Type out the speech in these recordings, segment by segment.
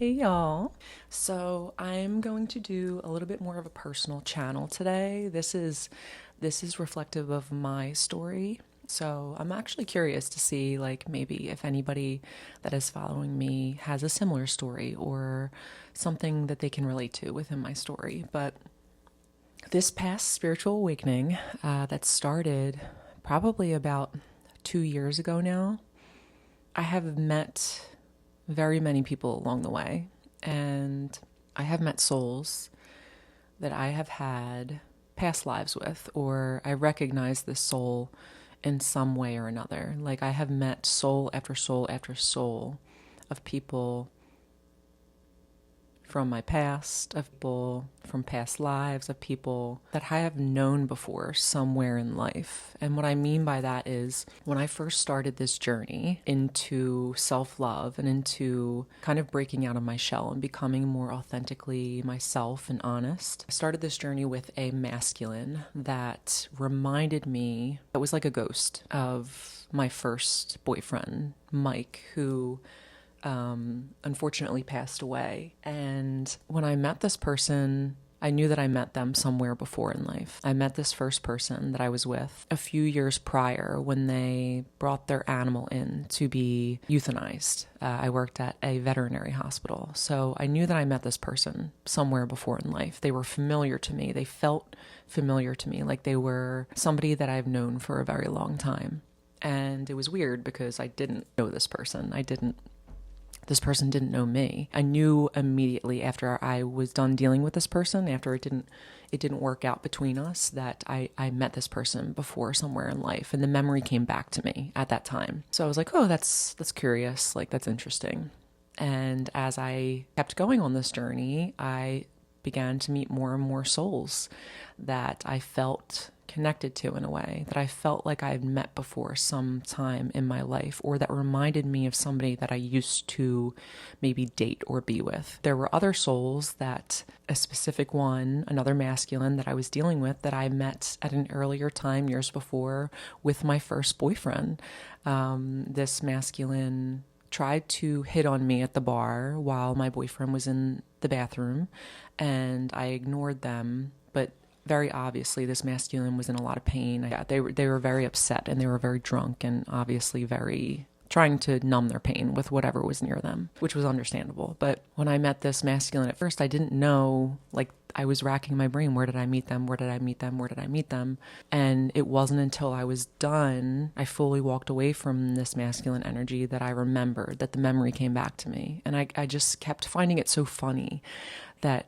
Hey y'all. So I'm going to do a little bit more of a personal channel today. This is reflective of my story. So I'm actually curious to see like maybe if anybody that is following me has a similar story or something that they can relate to within my story. But this past spiritual awakening that started probably about 2 years ago now, I have met very many people along the way. And I have met souls that I have had past lives with, or I recognize this soul in some way or another. Like I have met soul after soul after soul of people from my past, of people from past lives, of people that I have known before somewhere in life. And what I mean by that is when I first started this journey into self-love and into kind of breaking out of my shell and becoming more authentically myself and honest, I started this journey with a masculine that reminded me, it was like a ghost of my first boyfriend, Mike, who unfortunately passed away. And when I met this person, I knew that I met them somewhere before in life. I met this first person that I was with a few years prior when they brought their animal in to be euthanized. I worked at a veterinary hospital. So I knew that I met this person somewhere before in life. They were familiar to me. They felt familiar to me, like they were somebody that I've known for a very long time. And it was weird because I didn't know this person. This person didn't know me. I knew immediately after I was done dealing with this person, after it didn't work out between us, that I met this person before somewhere in life, and the memory came back to me at that time. So I was like, oh, that's curious, like that's interesting. And as I kept going on this journey, I began to meet more and more souls that I felt connected to in a way, that I felt like I had met before some time in my life, or that reminded me of somebody that I used to maybe date or be with. There were other souls that a specific one, another masculine that I was dealing with, that I met at an earlier time years before with my first boyfriend. This masculine tried to hit on me at the bar while my boyfriend was in the bathroom, and I ignored them, but very obviously this masculine was in a lot of pain. Yeah, they were very upset, and they were very drunk, and obviously very trying to numb their pain with whatever was near them, which was understandable. But when I met this masculine at first, I didn't know, like I was racking my brain, where did I meet them? Where did I meet them? Where did I meet them? And it wasn't until I was done, I fully walked away from this masculine energy, that I remembered, that the memory came back to me. And I just kept finding it so funny that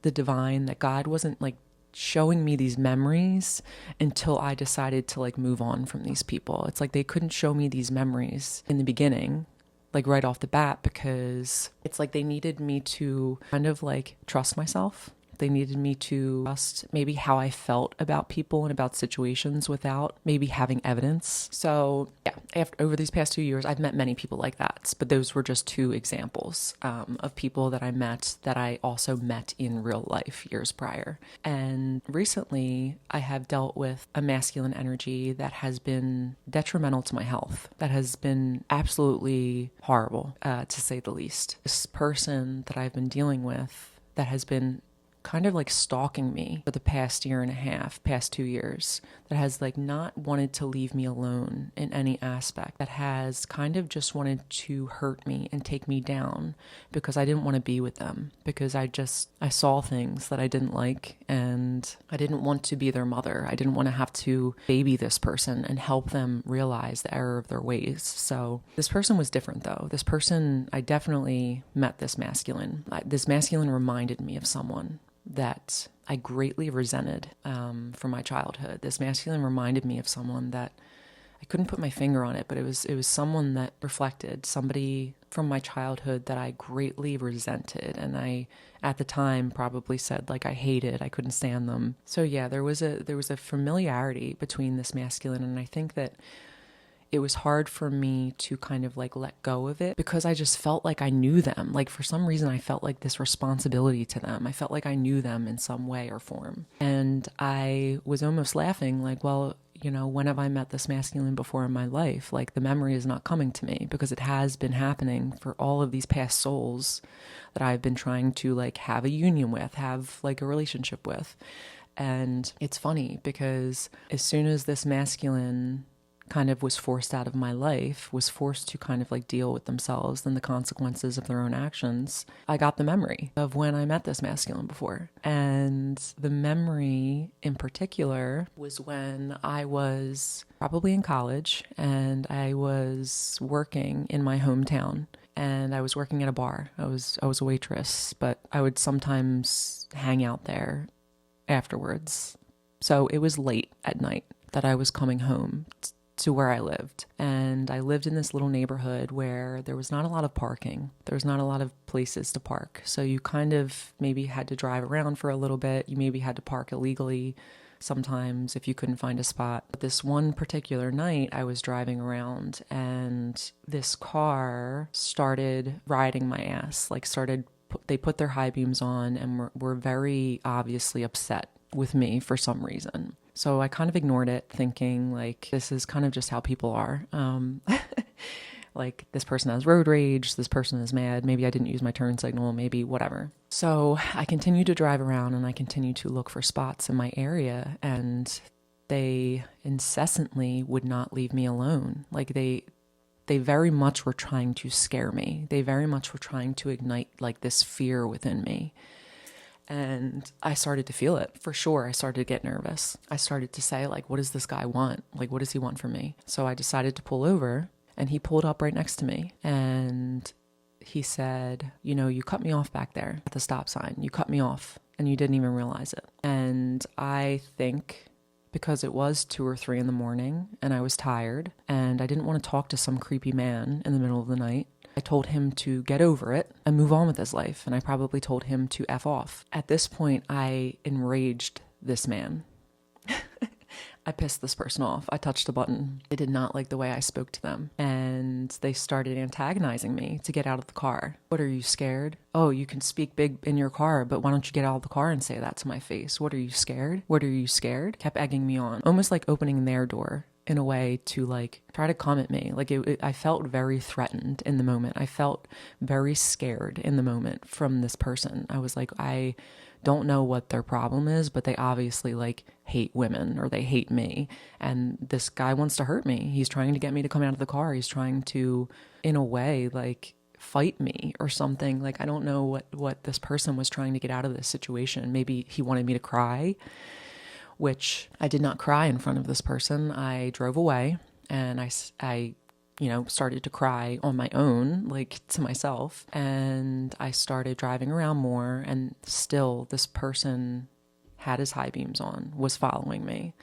the divine, that God wasn't like showing me these memories until I decided to like move on from these people. It's like they couldn't show me these memories in the beginning, like right off the bat, because it's like they needed me to kind of like trust myself. They needed me to trust maybe how I felt about people and about situations without maybe having evidence. So yeah, over these past 2 years, I've met many people like that, but those were just two examples of people that I met that I also met in real life years prior. And recently, I have dealt with a masculine energy that has been detrimental to my health, that has been absolutely horrible, to say the least. This person that I've been dealing with that has been kind of like stalking me for the past year and a half, past 2 years, that has like not wanted to leave me alone in any aspect, that has kind of just wanted to hurt me and take me down because I didn't want to be with them, because I saw things that I didn't like, and I didn't want to be their mother. I didn't want to have to baby this person and help them realize the error of their ways. So this person was different though. This person, I definitely met this masculine. This masculine reminded me of someone that I greatly resented from my childhood. This masculine reminded me of someone that I couldn't put my finger on it, but it was someone that reflected somebody from my childhood that I greatly resented, and I at the time probably said like I hated, I couldn't stand them. So yeah, there was a familiarity between this masculine, and I think that it was hard for me to kind of like let go of it because I just felt like I knew them. Like for some reason, I felt like this responsibility to them. I felt like I knew them in some way or form. And I was almost laughing like, well, when have I met this masculine before in my life? Like, the memory is not coming to me because it has been happening for all of these past souls that I've been trying to like have a union with, have like a relationship with. And it's funny because as soon as this masculine kind of was forced out of my life, was forced to kind of like deal with themselves and the consequences of their own actions, I got the memory of when I met this masculine before. And the memory in particular was when I was probably in college and I was working in my hometown. And I was working at a bar. I was a waitress, but I would sometimes hang out there afterwards. So it was late at night that I was coming home to where I lived. And I lived in this little neighborhood where there was not a lot of parking. There was not a lot of places to park. So you kind of maybe had to drive around for a little bit. You maybe had to park illegally sometimes if you couldn't find a spot. But this one particular night, I was driving around and this car started riding my ass, they put their high beams on and were very obviously upset with me for some reason. So I kind of ignored it, thinking like, this is kind of just how people are. Like, this person has road rage, this person is mad, maybe I didn't use my turn signal, maybe whatever. So I continued to drive around and I continued to look for spots in my area, and they incessantly would not leave me alone. Like, they very much were trying to scare me. They very much were trying to ignite like this fear within me. And I started to feel it for sure. I started to get nervous. I started to say, like, what does this guy want? Like, what does he want from me? So I decided to pull over, and he pulled up right next to me. And he said, you cut me off back there at the stop sign. You cut me off and you didn't even realize it. And I think because it was 2 or 3 in the morning and I was tired and I didn't want to talk to some creepy man in the middle of the night, I told him to get over it and move on with his life. And I probably told him to F off. At this point, I enraged this man. I pissed this person off. I touched a button. They did not like the way I spoke to them. And they started antagonizing me to get out of the car. What, are you scared? Oh, you can speak big in your car, but why don't you get out of the car and say that to my face? What, are you scared? What, are you scared? Kept egging me on. Almost like opening their door in a way to like try to come at me. Like I felt very threatened in the moment. I felt very scared in the moment from this person. I was like, I don't know what their problem is, but they obviously like hate women or they hate me. And this guy wants to hurt me. He's trying to get me to come out of the car. He's trying to, in a way, like fight me or something. Like, I don't know what this person was trying to get out of this situation. Maybe he wanted me to cry, which I did not cry in front of this person. I drove away and I started to cry on my own, like to myself. And I started driving around more, and still this person had his high beams on, was following me.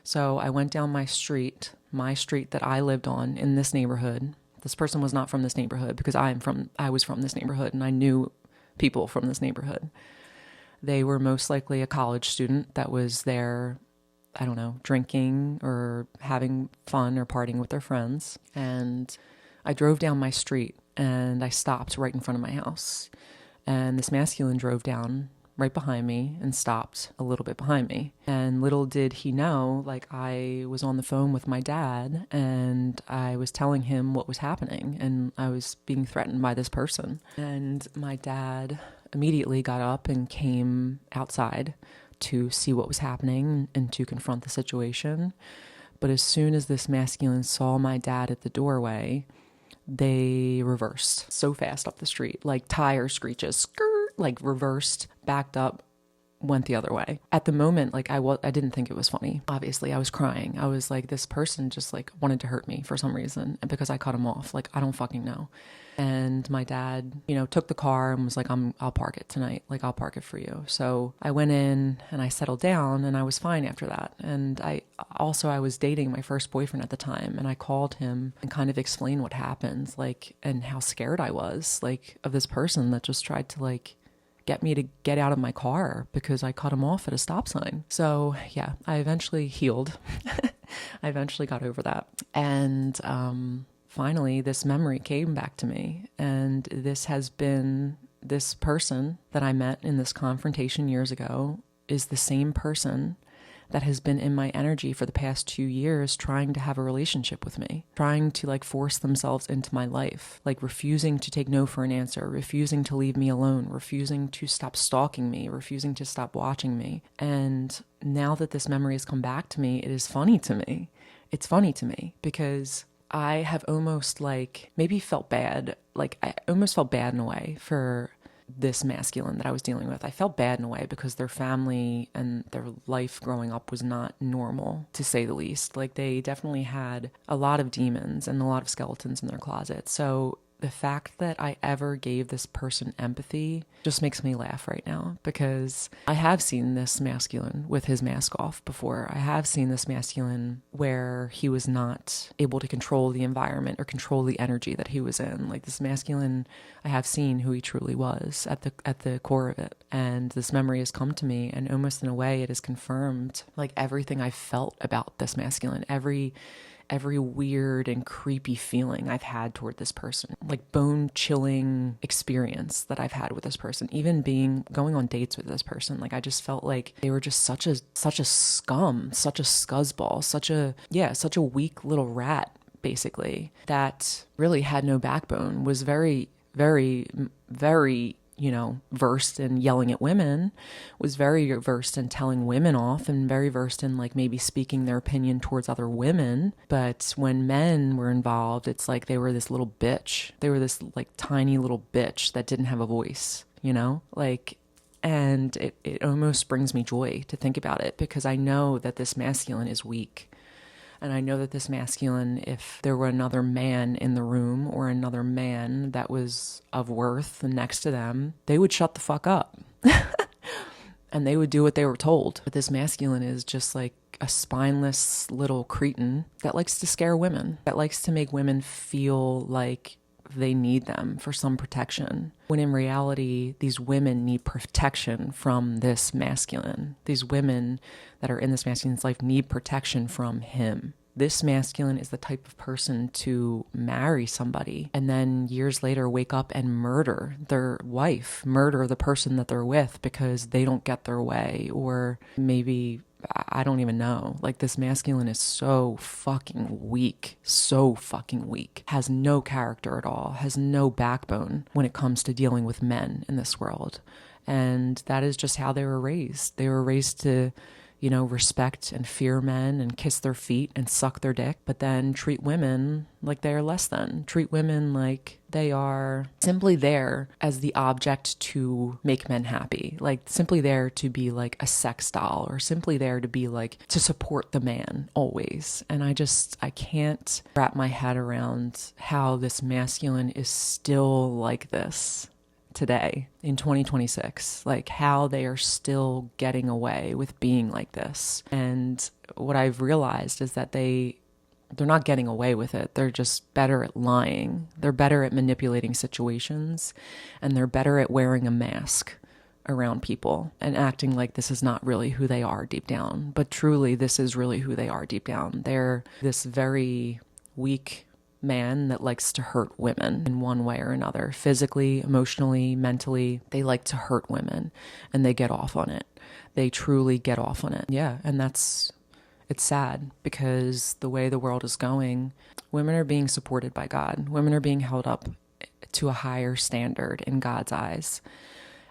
So I went down my street that I lived on in this neighborhood. This person was not from this neighborhood because I was from this neighborhood and I knew people from this neighborhood. They were most likely a college student that was there, I don't know, drinking or having fun or partying with their friends. And I drove down my street and I stopped right in front of my house. And this masculine drove down right behind me and stopped a little bit behind me. And little did he know, like, I was on the phone with my dad and I was telling him what was happening and I was being threatened by this person. And my dad immediately got up and came outside to see what was happening and to confront the situation. But as soon as this masculine saw my dad at the doorway, they reversed so fast up the street, like tire screeches, skirt, like reversed, backed up, went the other way. At the moment, like I didn't think it was funny. Obviously, I was crying. I was like, this person just like wanted to hurt me for some reason, and because I cut him off. Like, I don't fucking know. And my dad, took the car and was like, I'll park it tonight. Like, I'll park it for you. So I went in and I settled down and I was fine after that. And I was dating my first boyfriend at the time, and I called him and kind of explained what happened, like, and how scared I was, like, of this person that just tried to like get me to get out of my car because I cut him off at a stop sign. So yeah, I eventually healed. I eventually got over that. And, finally, this memory came back to me, and this person that I met in this confrontation years ago is the same person that has been in my energy for the past 2 years, trying to have a relationship with me, trying to like force themselves into my life, like refusing to take no for an answer, refusing to leave me alone, refusing to stop stalking me, refusing to stop watching me. And now that this memory has come back to me, it is funny to me. It's funny to me because I have almost like maybe felt bad. Like I almost felt bad in a way for this masculine that I was dealing with. I felt bad in a way because their family and their life growing up was not normal, to say the least. Like they definitely had a lot of demons and a lot of skeletons in their closet. So the fact that I ever gave this person empathy just makes me laugh right now, because I have seen this masculine with his mask off before. I have seen this masculine where he was not able to control the environment or control the energy that he was in. Like this masculine, I have seen who he truly was at the core of it. And this memory has come to me, and almost in a way it has confirmed like everything I felt about this masculine, every weird and creepy feeling I've had toward this person, like bone-chilling experience that I've had with this person, even going on dates with this person. Like I just felt like they were just such a scum, such a scuzzball, such a weak little rat, basically, that really had no backbone, was very, very, very versed in yelling at women, was very versed in telling women off, and very versed in like maybe speaking their opinion towards other women. But when men were involved, it's like they were this little bitch. They were this like tiny little bitch that didn't have a voice, like, and it almost brings me joy to think about it, because I know that this masculine is weak. And I know that this masculine, if there were another man in the room or another man that was of worth next to them, they would shut the fuck up. And they would do what they were told. But this masculine is just like a spineless little cretin that likes to scare women, that likes to make women feel like they need them for some protection, when in reality, these women need protection from this masculine. These women that are in this masculine's life need protection from him. This masculine is the type of person to marry somebody and then years later wake up and murder their wife, murder the person that they're with because they don't get their way, or maybe I don't even know. Like this masculine is so fucking weak, has no character at all, has no backbone when it comes to dealing with men in this world. And that is just how they were raised. They were raised to, respect and fear men and kiss their feet and suck their dick, but then treat women like they are less than. Treat women like they are simply there as the object to make men happy, like simply there to be like a sex doll, or simply there to be like to support the man always. And I can't wrap my head around how this masculine is still like this today in 2026, like how they are still getting away with being like this. And what I've realized is that they're not getting away with it. They're just better at lying. They're better at manipulating situations, and they're better at wearing a mask around people and acting like this is not really who they are deep down. But truly, this is really who they are deep down. They're this very weak man that likes to hurt women in one way or another, physically, emotionally, mentally. They like to hurt women, and they get off on it. They truly get off on it. Yeah, and it's sad, because the way the world is going, women are being supported by God. Women are being held up to a higher standard in God's eyes.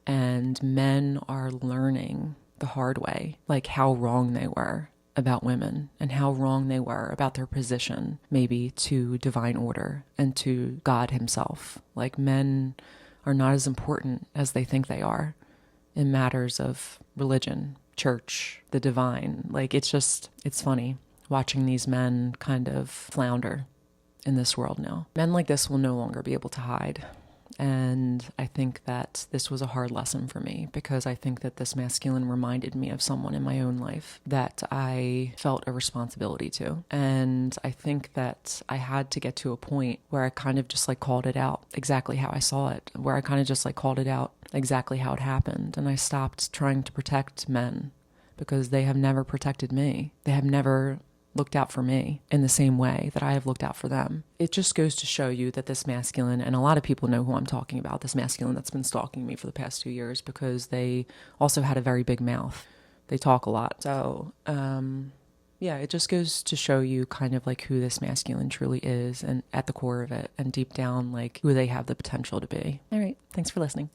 And men are learning the hard way, like how wrong they were about women and how wrong they were about their position, maybe to divine order and to God himself. Like men are not as important as they think they are in matters of religion, church, the divine. Like it's funny watching these men kind of flounder in this world now. Men like this will no longer be able to hide. And I think that this was a hard lesson for me, because I think that this masculine reminded me of someone in my own life that I felt a responsibility to. And I think that I had to get to a point where I kind of just like called it out exactly how I saw it, where I kind of just like called it out exactly how it happened. And I stopped trying to protect men, because they have never protected me. They have never looked out for me in the same way that I have looked out for them. It just goes to show you that this masculine, and a lot of people know who I'm talking about, this masculine that's been stalking me for the past 2 years, because they also had a very big mouth. They talk a lot. So, yeah, it just goes to show you kind of like who this masculine truly is and at the core of it and deep down, like who they have the potential to be. All right. Thanks for listening.